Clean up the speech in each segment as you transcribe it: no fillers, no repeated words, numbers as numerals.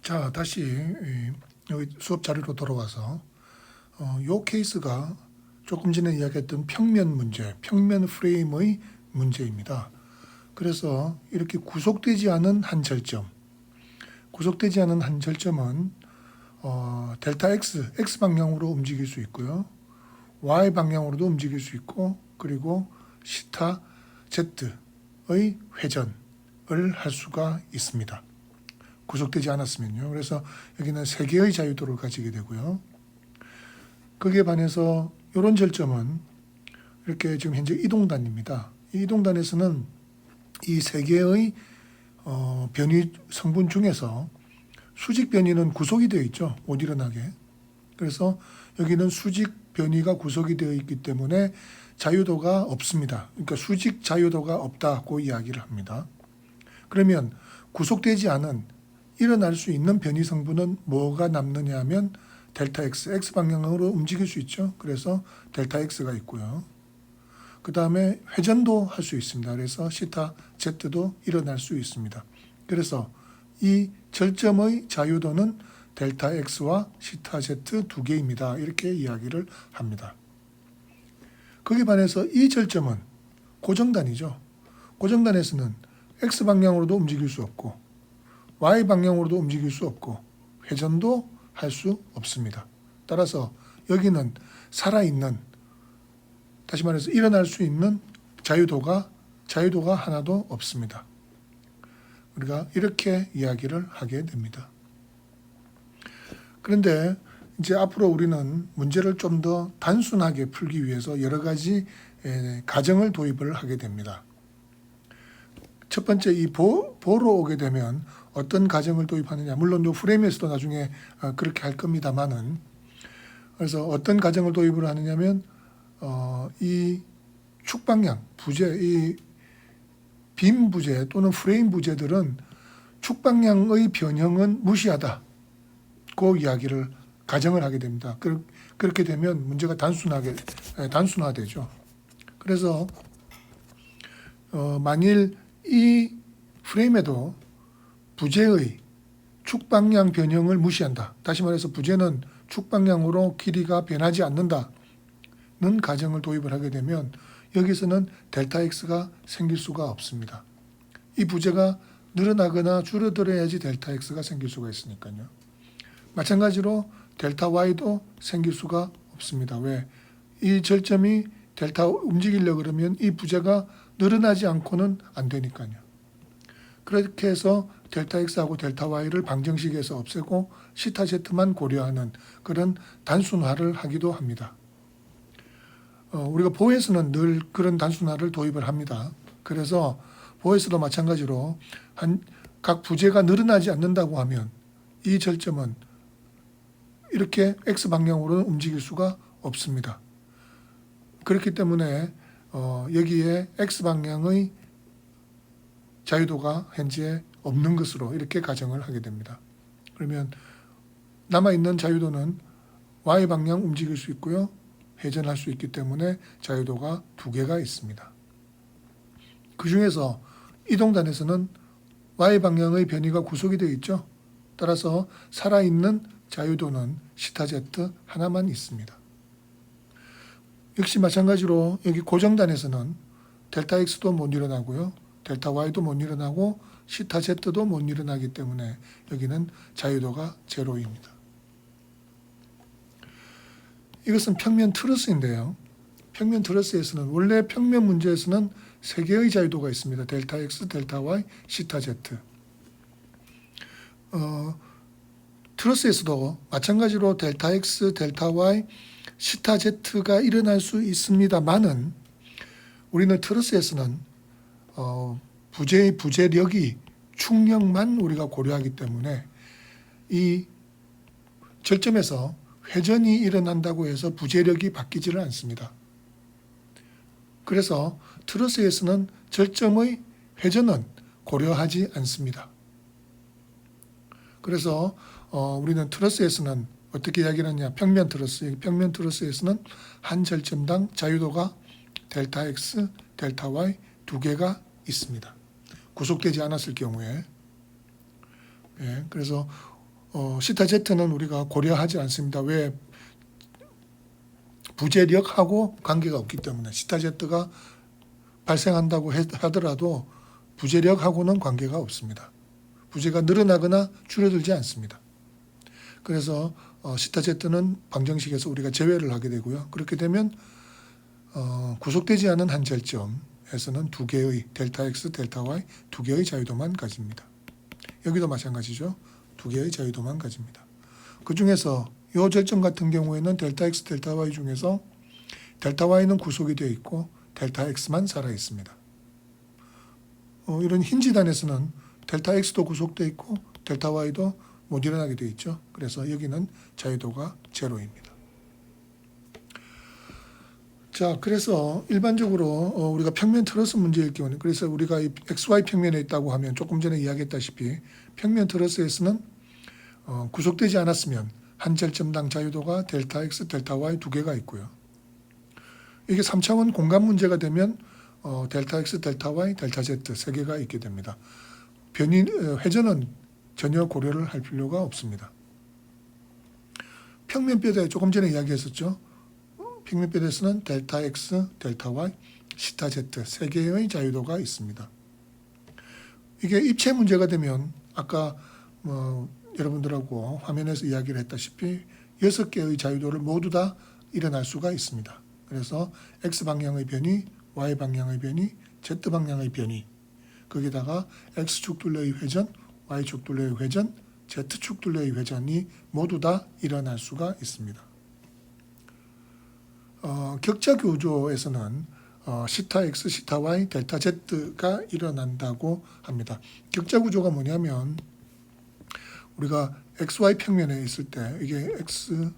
자, 다시 여기 수업 자료로 돌아와서 요 케이스가 조금 전에 이야기했던 평면 문제, 평면 프레임의 문제입니다. 그래서 이렇게 구속되지 않은 한 절점, 구속되지 않은 한 절점은 델타 x, x 방향으로 움직일 수 있고요. y 방향으로도 움직일 수 있고, 그리고 시타 z의 회전을 할 수가 있습니다. 구속되지 않았으면요. 그래서 여기는 세 개의 자유도를 가지게 되고요. 거기에 반해서 이런 절점은 이렇게 지금 현재 이동단입니다. 이 이동단에서는 이 세 개의 변이 성분 중에서 수직 변이는 구속이 되어 있죠. 못 일어나게. 그래서 여기는 수직 변이가 구속이 되어 있기 때문에 자유도가 없습니다. 그러니까 수직 자유도가 없다고 이야기를 합니다. 그러면 구속되지 않은 일어날 수 있는 변이 성분은 뭐가 남느냐 하면 델타 x, x 방향으로 움직일 수 있죠. 그래서 델타 x가 있고요. 그 다음에 회전도 할 수 있습니다. 그래서 시타 z도 일어날 수 있습니다. 그래서 이 절점의 자유도는 델타 x와 시타 z 두 개입니다. 이렇게 이야기를 합니다. 거기에 반해서 이 절점은 고정단이죠. 고정단에서는 x 방향으로도 움직일 수 없고 y 방향으로도 움직일 수 없고 회전도 할 수 없습니다. 따라서 여기는 살아있는, 다시 말해서 일어날 수 있는 자유도가 하나도 없습니다. 우리가 이렇게 이야기를 하게 됩니다. 그런데 이제 앞으로 우리는 문제를 좀 더 단순하게 풀기 위해서 여러 가지 가정을 도입을 하게 됩니다. 첫 번째 이 보로 오게 되면 어떤 가정을 도입하느냐, 물론 요 프레임에서도 나중에 그렇게 할 겁니다만은, 그래서 어떤 가정을 도입을 하느냐면 이 축방향 부재, 이 빔 부재 또는 프레임 부재들은 축방향의 변형은 무시하다고 이야기를 가정을 하게 됩니다. 그렇게 되면 문제가 단순화되죠. 그래서 만일 이 프레임에도 부재의 축방향 변형을 무시한다. 다시 말해서 부재는 축방향으로 길이가 변하지 않는다는 가정을 도입을 하게 되면 여기서는 델타 x가 생길 수가 없습니다. 이 부재가 늘어나거나 줄어들어야지 델타 x가 생길 수가 있으니까요. 마찬가지로 델타 y도 생길 수가 없습니다. 왜? 이 절점이 델타 움직이려고 그러면 이 부재가 늘어나지 않고는 안 되니까요. 그렇게 해서 델타 x하고 델타 y를 방정식에서 없애고 시타 z만 고려하는 그런 단순화를 하기도 합니다. 우리가 보에서는 늘 그런 단순화를 도입을 합니다. 그래서 보에서도 마찬가지로 각 부재가 늘어나지 않는다고 하면 이 절점은 이렇게 x 방향으로는 움직일 수가 없습니다. 그렇기 때문에 여기에 x 방향의 자유도가 현재 없는 것으로 이렇게 가정을 하게 됩니다. 그러면 남아있는 자유도는 y 방향 움직일 수 있고요. 회전할 수 있기 때문에 자유도가 두 개가 있습니다. 그 중에서 이동단에서는 y 방향의 변이가 구속이 되어 있죠. 따라서 살아있는 자유도는 시타 z 하나만 있습니다. 역시 마찬가지로 여기 고정단에서는 델타 x도 못 일어나고요. 델타 y도 못 일어나고 시타 z도 못 일어나기 때문에 여기는 자유도가 제로입니다. 이것은 평면 트러스인데요. 평면 트러스에서는 원래 평면 문제에서는 세 개의 자유도가 있습니다. 델타 x, 델타 y, 시타 z. 트러스에서도 마찬가지로 델타 x, 델타 y, 시타 z가 일어날 수 있습니다만은 우리는 트러스에서는 부재의 부재력이 축력만 우리가 고려하기 때문에 이 절점에서 회전이 일어난다고 해서 부재력이 바뀌지를 않습니다. 그래서 트러스에서는 절점의 회전은 고려하지 않습니다. 그래서 우리는 트러스에서는 어떻게 이야기하느냐, 평면 트러스에서는 한 절점당 자유도가 델타 x, 델타 y 두 개가 있습니다. 구속되지 않았을 경우에. 그래서 시타 Z는 우리가 고려하지 않습니다. 왜? 부재력하고 관계가 없기 때문에 시타 Z가 발생한다고 하더라도 부재력하고는 관계가 없습니다. 부재가 늘어나거나 줄어들지 않습니다. 그래서 시타 Z는 방정식에서 우리가 제외를 하게 되고요. 그렇게 되면 구속되지 않은 한 절점에서는 두 개의 델타 X, 델타 Y 두 개의 자유도만 가집니다. 여기도 마찬가지죠. 두 개의 자유도만 가집니다. 그 중에서 이 절점 같은 경우에는 델타 X, 델타 Y 중에서 델타 Y는 구속이 되어 있고 델타 X만 살아 있습니다. 이런 흰 지단에서는 델타 X도 구속되어 있고 델타 Y도 못 일어나게 되어 있죠. 그래서 여기는 자유도가 제로입니다. 자, 그래서 일반적으로 우리가 평면 트러스 문제일 경우는 그래서 우리가 이 XY 평면에 있다고 하면 조금 전에 이야기했다시피 평면 트러스에서는 구속되지 않았으면 한 절점당 자유도가 델타 X, 델타 Y 두 개가 있고요. 이게 3차원 공간 문제가 되면 델타 X, 델타 Y, 델타 Z 세 개가 있게 됩니다. 회전은 전혀 고려를 할 필요가 없습니다. 평면뼈대 조금 전에 이야기했었죠. 평면뼈대에서는 델타 X, 델타 Y, 시타 Z 세 개의 자유도가 있습니다. 이게 입체 문제가 되면 아까 여러분들하고 화면에서 이야기를 했다시피 6개의 자유도를 모두 다 일어날 수가 있습니다. 그래서 X방향의 변이, Y방향의 변이, Z방향의 변이, 거기다가 X축 둘레의 회전, Y축 둘레의 회전, Z축 둘레의 회전이 모두 다 일어날 수가 있습니다. 격자 구조에서는 시타 X, 시타 Y, 델타 Z가 일어난다고 합니다. 격자 구조가 뭐냐면 우리가 XY 평면에 있을 때 이게 X,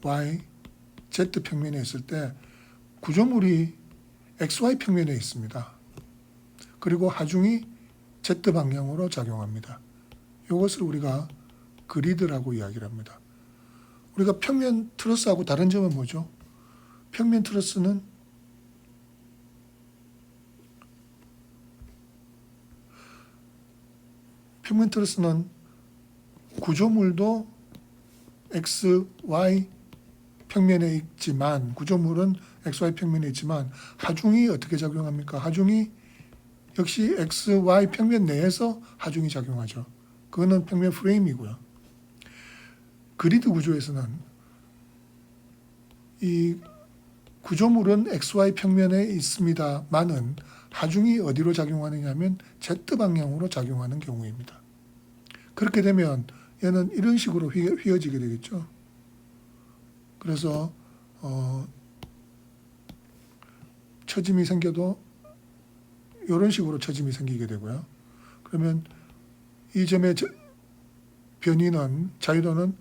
Y, Z 평면에 있을 때 구조물이 XY 평면에 있습니다. 그리고 하중이 Z 방향으로 작용합니다. 이것을 우리가 그리드라고 이야기를 합니다. 우리가 평면 트러스하고 다른 점은 뭐죠? 평면 트러스는 구조물도 X, Y 평면에 있지만 구조물은 XY 평면에 있지만 하중이 어떻게 작용합니까? 하중이 역시 XY 평면 내에서 하중이 작용하죠. 그거는 평면 프레임이고요. 그리드 구조에서는 이 구조물은 XY 평면에 있습니다만은 하중이 어디로 작용하느냐면 Z 방향으로 작용하는 경우입니다. 그렇게 되면 얘는 이런 식으로 휘어지게 되겠죠. 그래서 처짐이 생겨도 이런 식으로 처짐이 생기게 되고요. 그러면 이 점의 변이는 자유도는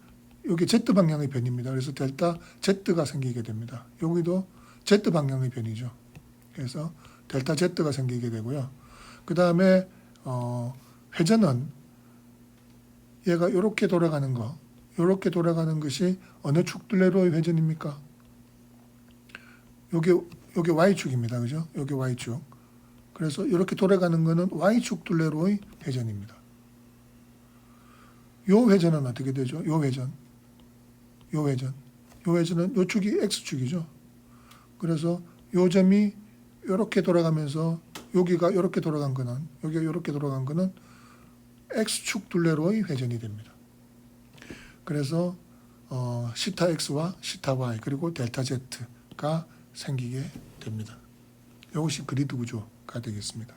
여기 Z 방향의 변입니다. 그래서 델타 Z가 생기게 됩니다. 여기도 Z 방향의 변이죠. 그래서 델타 Z가 생기게 되고요. 그 다음에 회전은 얘가 이렇게 돌아가는 거, 이렇게 돌아가는 것이 어느 축 둘레로의 회전입니까? 요게 Y축입니다. 그죠? 요게 Y축. 그래서 이렇게 돌아가는 거는 Y축 둘레로의 회전입니다. 요 회전은 어떻게 되죠? 요 회전은 요 축이 X축이죠. 그래서 요 점이 이렇게 돌아가면서 여기가 이렇게 돌아간 거는 여기가 이렇게 돌아간 거는 X축 둘레로의 회전이 됩니다. 그래서 시타 X와 시타 Y 그리고 델타 Z가 생기게 됩니다. 이것이 그리드 구조가 되겠습니다.